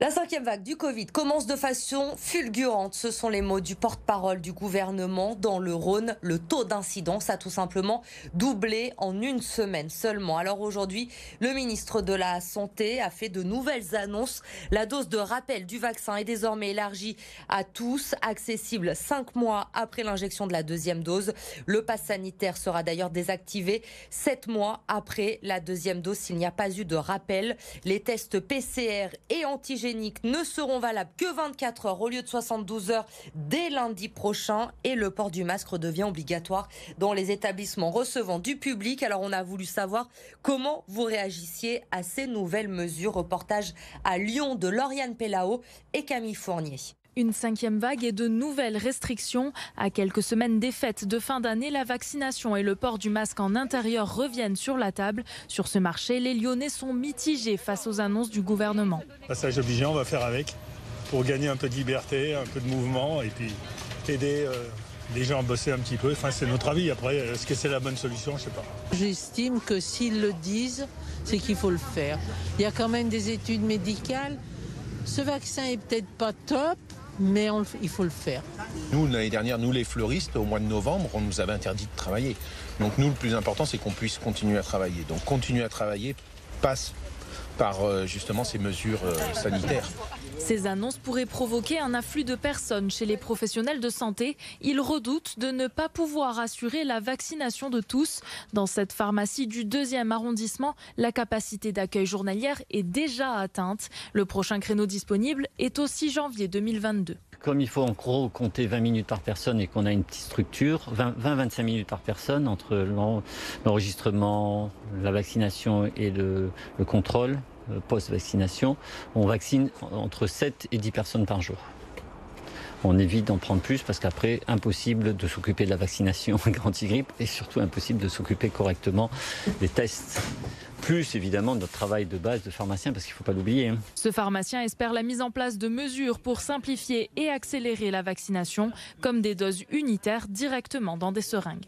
La cinquième vague du Covid commence de façon fulgurante. Ce sont les mots du porte-parole du gouvernement. Dans le Rhône, le taux d'incidence a tout simplement doublé en une semaine seulement. Alors aujourd'hui, le ministre de la Santé a fait de nouvelles annonces. La dose de rappel du vaccin est désormais élargie à tous, accessible 5 mois après l'injection de la deuxième dose. Le pass sanitaire sera d'ailleurs désactivé 7 mois après la deuxième dose s'il n'y a pas eu de rappel. Les tests PCR et antigéniques ne seront valables que 24 heures au lieu de 72 heures dès lundi prochain et le port du masque redevient obligatoire dans les établissements recevant du public. Alors on a voulu savoir comment vous réagissiez à ces nouvelles mesures. Reportage à Lyon de Lauriane Pellao et Camille Fournier. Une cinquième vague et de nouvelles restrictions. À quelques semaines des fêtes de fin d'année, la vaccination et le port du masque en intérieur reviennent sur la table. Sur ce marché, les Lyonnais sont mitigés face aux annonces du gouvernement. Passage obligé, on va faire avec pour gagner un peu de liberté, un peu de mouvement et puis aider les gens à bosser un petit peu. Enfin, c'est notre avis. Après, est-ce que c'est la bonne solution? Je sais pas. J'estime que s'ils le disent, c'est qu'il faut le faire. Il y a quand même des études médicales. Ce vaccin est peut-être pas top, mais il faut le faire. Nous, l'année dernière, nous les fleuristes, au mois de novembre, on nous avait interdit de travailler. Donc nous, le plus important, c'est qu'on puisse continuer à travailler. Donc continuer à travailler passe par justement ces mesures sanitaires. Ces annonces pourraient provoquer un afflux de personnes chez les professionnels de santé. Ils redoutent de ne pas pouvoir assurer la vaccination de tous. Dans cette pharmacie du 2e arrondissement, la capacité d'accueil journalière est déjà atteinte. Le prochain créneau disponible est au 6 janvier 2022. Comme il faut en gros compter 20 minutes par personne et qu'on a une petite structure, 20-25 minutes par personne entre l'enregistrement, la vaccination et le contrôle post-vaccination, on vaccine entre 7 et 10 personnes par jour. On évite d'en prendre plus parce qu'après, impossible de s'occuper de la vaccination anti-grippe et surtout impossible de s'occuper correctement des tests. Plus évidemment notre travail de base de pharmacien parce qu'il ne faut pas l'oublier. Ce pharmacien espère la mise en place de mesures pour simplifier et accélérer la vaccination, comme des doses unitaires directement dans des seringues.